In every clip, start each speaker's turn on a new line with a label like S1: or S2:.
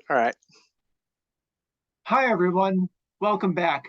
S1: All right.
S2: Hi, everyone. Welcome back.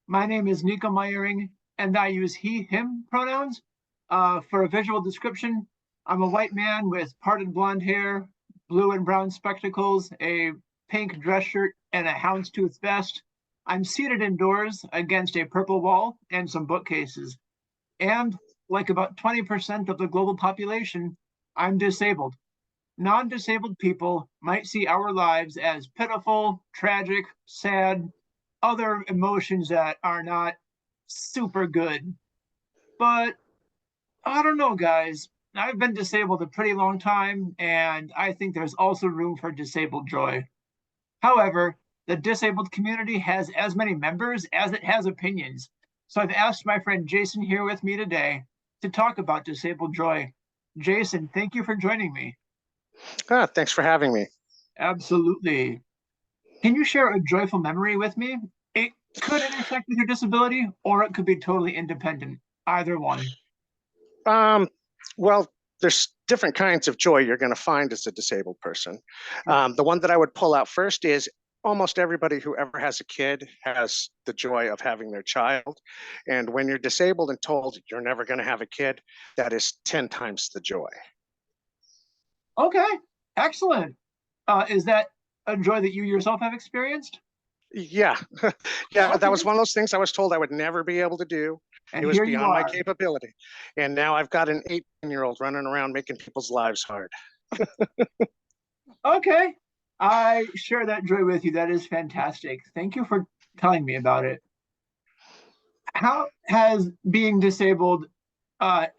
S2: My name is Nico and I use he, him pronouns. For a visual description, I'm a white man with parted blonde hair, blue and brown spectacles, a pink dress shirt, and a houndstooth vest. I'm seated indoors against a purple wall and some bookcases. And like about 20% of the global population, I'm disabled. Non-disabled people might see our lives as pitiful, tragic, sad, other emotions that are not super good. But I don't know, guys. I've been disabled a pretty long time, and I think there's also room for disabled joy. However, the disabled community has as many members as it has opinions. So I've asked my friend Jason here with me today to talk about disabled joy. Jason, thank you for joining me.
S1: Thanks for having me.
S2: Absolutely. Can you share a joyful memory with me? It could intersect with your disability, or it could be totally independent. Either one.
S1: Um, well, there's different kinds of joy you're going to find as a disabled person. The one that I would pull out first is almost everybody who ever has a kid has the joy of having their child. And when you're disabled and told you're never going to have a kid, that is 10 times the joy.
S2: Okay, excellent. Is that a joy that you yourself have experienced?
S1: Yeah. Yeah, that was
S2: Okay,
S1: one of those things I was told I would never be able to do. It
S2: and
S1: was
S2: here you
S1: beyond my
S2: are.
S1: capability. And now I've got an 18-year-old running around making people's lives hard.
S2: Okay, I share that joy with you. That is fantastic. Thank you for telling me about it. How has being disabled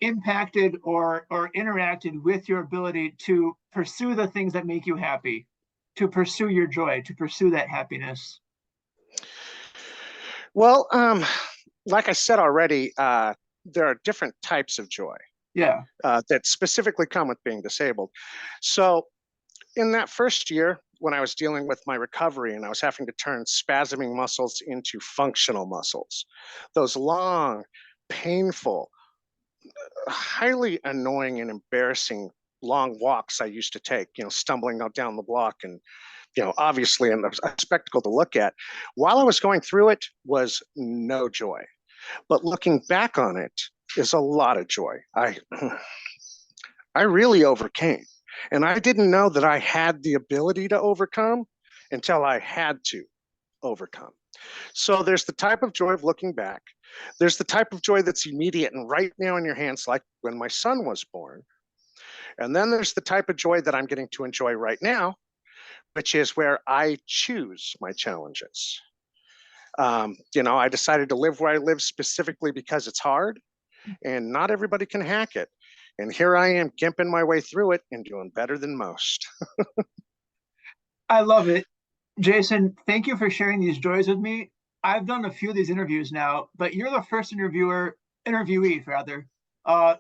S2: impacted or interacted with your ability to pursue the things that make you happy, to pursue your joy, to pursue that happiness?
S1: Well, like I said already, there are different types of joy
S2: Yeah.
S1: that specifically come with being disabled. So, in that first year, when I was dealing with my recovery and I was having to turn spasming muscles into functional muscles, those long, painful, highly annoying and embarrassing long walks I used to take, stumbling down the block and obviously, and a spectacle to look at. While I was going through it, was no joy, but looking back on it is a lot of joy. I really overcame, and I didn't know that I had the ability to overcome until I had to overcome. So there's the type of joy of looking back. There's the type of joy that's immediate and right now in your hands, like when my son was born. And then there's the type of joy that I'm getting to enjoy right now, which is where I choose my challenges. I decided to live where I live specifically because it's hard and not everybody can hack it. And here I am gimping my way through it and doing better than most.
S2: I love it. Jason, thank you for sharing these joys with me. I've done a few of these interviews now, but you're the first interviewee rather,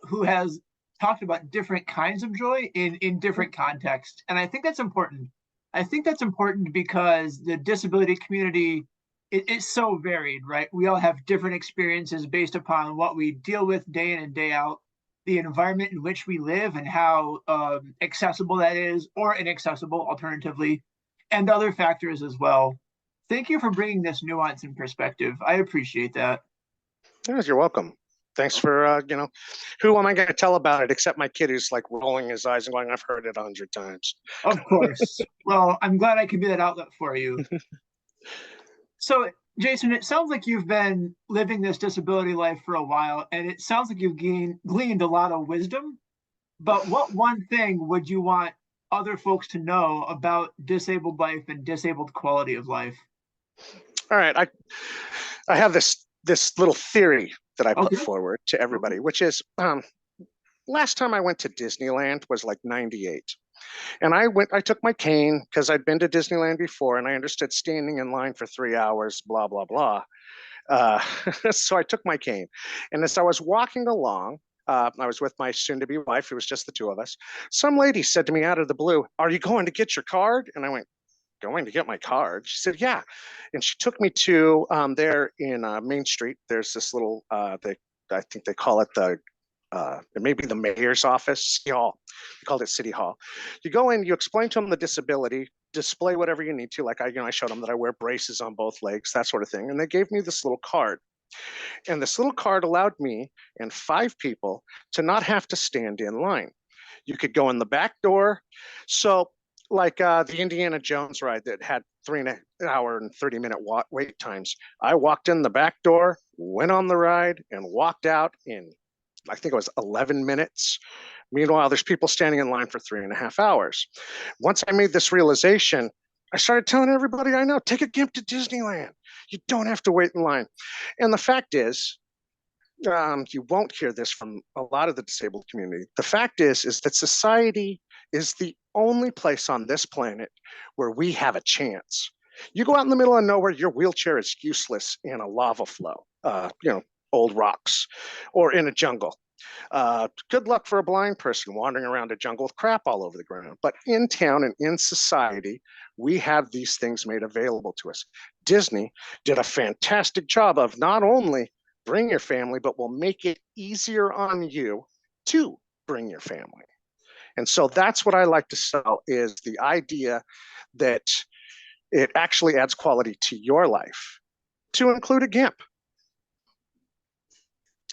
S2: who has talked about different kinds of joy in different contexts. And I think that's important. I think that's important because the disability community is so varied, right? We all have different experiences based upon what we deal with day in and day out, the environment in which we live, and how accessible that is, or inaccessible, alternatively, and other factors as well. Thank you for bringing this nuance and perspective. I appreciate that.
S1: Yes, you're welcome. Thanks for, who am I going to tell about it except my kid who's like rolling his eyes and going, I've heard it 100 times.
S2: Of course. Well, I'm glad I could be that outlet for you. So, Jason, it sounds like you've been living this disability life for a while, and it sounds like you've gleaned a lot of wisdom. But what one thing would you want other folks to know about disabled life and disabled quality of life?
S1: All right. I have this little theory that I put
S2: Okay.
S1: forward to everybody, which is last time I went to Disneyland was like 98. And I took my cane because I'd been to Disneyland before and I understood standing in line for 3 hours, blah, blah, blah. Uh, so I took my cane. And as I was walking along, I was with my soon to be wife. It was just the two of us. Some lady said to me out of the blue, "Are you going to get your card?" And I went, "Going to get my card?" She said, "Yeah." And she took me to there in Main Street. There's this little, I think they call it the it may be the mayor's office, City Hall. We called it City Hall. You go in, you explain to them the disability, display whatever you need to. Like I showed them that I wear braces on both legs, that sort of thing. And they gave me this little card. And this little card allowed me and 5 people to not have to stand in line. You could go in the back door. So like the Indiana Jones ride that had 3 hour and 30-minute wait times. I walked in the back door, went on the ride, and walked out in, I think it was 11 minutes. Meanwhile, there's people standing in line for 3.5 hours. Once I made this realization, I started telling everybody I know, take a GIMP to Disneyland. You don't have to wait in line. And the fact is, you won't hear this from a lot of the disabled community. The fact is that society is the only place on this planet where we have a chance. You go out in the middle of nowhere, your wheelchair is useless in a lava flow, old rocks, or in a jungle. Good luck for a blind person wandering around a jungle with crap all over the ground. But in town and in society, we have these things made available to us. Disney did a fantastic job of not only bring your family, but will make it easier on you to bring your family. And so that's what I like to sell, is the idea that it actually adds quality to your life, to include a GIMP.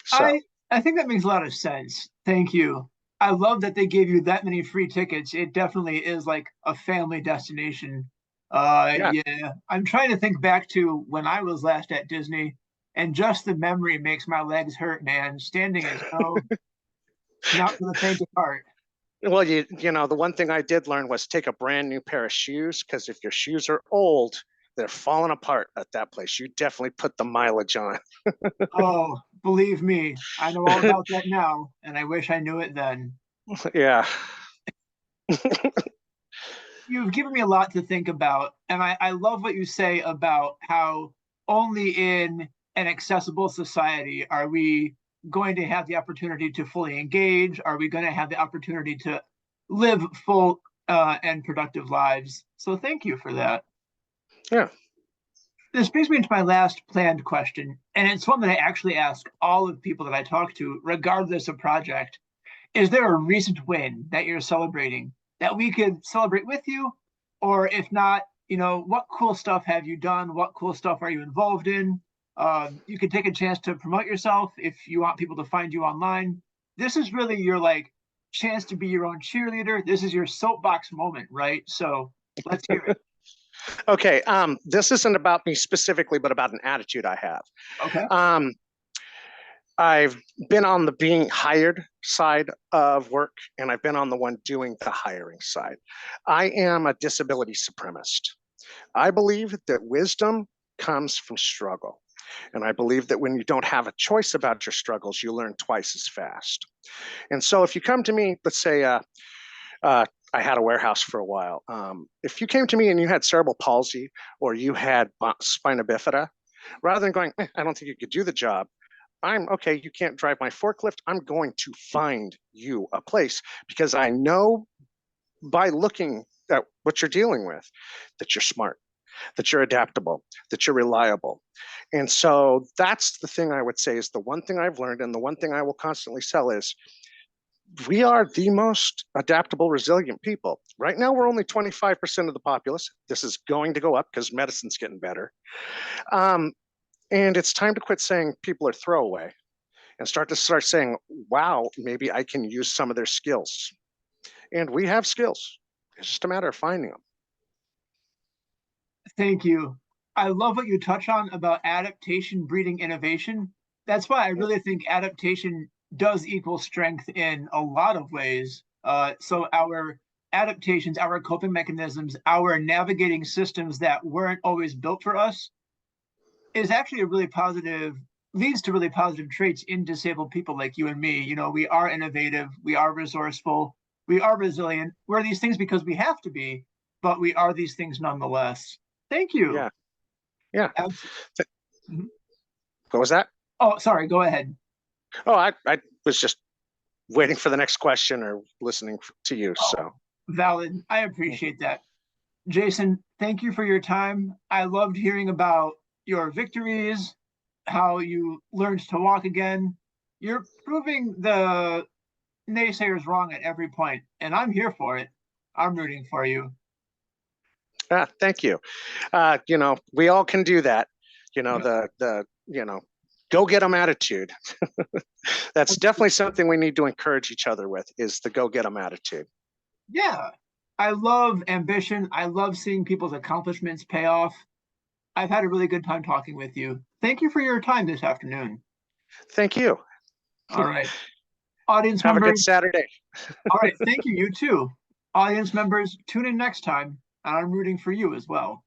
S2: So I think that makes a lot of sense. Thank you. I love that they gave you that many free tickets. It definitely is like a family destination. Yeah. I'm trying to think back to when I was last at Disney, and just the memory makes my legs hurt, man. Standing is not for the faint of heart.
S1: Well, you know, the one thing I did learn was take a brand new pair of shoes, because if your shoes are old, they're falling apart at that place. You definitely put the mileage on.
S2: Oh, believe me, I know all about that now, and I wish I knew it then.
S1: Yeah.
S2: You've given me a lot to think about, and I love what you say about how only in an accessible society are we going to have the opportunity to fully engage? Are we going to have the opportunity to live full and productive lives? So thank you for that.
S1: Yeah.
S2: This brings me into my last planned question, and it's one that I actually ask all of the people that I talk to, regardless of project. Is there a recent win that you're celebrating that we could celebrate with you? Or if not, what cool stuff have you done? What cool stuff are you involved in? You can take a chance to promote yourself if you want people to find you online. This is really your chance to be your own cheerleader. This is your soapbox moment, right? So let's hear it.
S1: Okay. This isn't about me specifically, but about an attitude I have.
S2: Okay.
S1: I've been on the being hired side of work, and I've been on the one doing the hiring side. I am a disability supremacist. I believe that wisdom comes from struggle. And I believe that when you don't have a choice about your struggles, you learn twice as fast. And so if you come to me, let's say I had a warehouse for a while. If you came to me and you had cerebral palsy or you had spina bifida, rather than going, I don't think you could do the job, I'm okay, you can't drive my forklift. I'm going to find you a place, because I know by looking at what you're dealing with that you're smart, that you're adaptable, that you're reliable. And so that's the thing I would say is the one thing I've learned, and the one thing I will constantly sell is we are the most adaptable, resilient people. Right now, we're only 25% of the populace. This is going to go up because medicine's getting better. And it's time to quit saying people are throwaway and start saying, wow, maybe I can use some of their skills. And we have skills. It's just a matter of finding them.
S2: Thank you. I love what you touch on about adaptation breeding innovation. That's why I really think adaptation does equal strength in a lot of ways. So our adaptations, our coping mechanisms, our navigating systems that weren't always built for us is actually leads to really positive traits in disabled people like you and me. We are innovative, we are resourceful, we are resilient. We're these things because we have to be, but we are these things nonetheless. Thank you.
S1: Yeah. What was that?
S2: Oh, sorry, go ahead.
S1: Oh, I was just waiting for the next question or listening to you. So
S2: valid. I appreciate that. Jason, thank you for your time. I loved hearing about your victories, how you learned to walk again. You're proving the naysayers wrong at every point, and I'm here for it. I'm rooting for you.
S1: Thank you. We all can do that.
S2: Yeah.
S1: Go get them attitude. That's definitely something we need to encourage each other with, is the go get them attitude.
S2: Yeah. I love ambition. I love seeing people's accomplishments pay off. I've had a really good time talking with you. Thank you for your time this afternoon.
S1: Thank you.
S2: All right. Audience
S1: Have a good
S2: members.
S1: Saturday.
S2: All right. Thank you. You too. Audience members, tune in next time. And I'm rooting for you as well.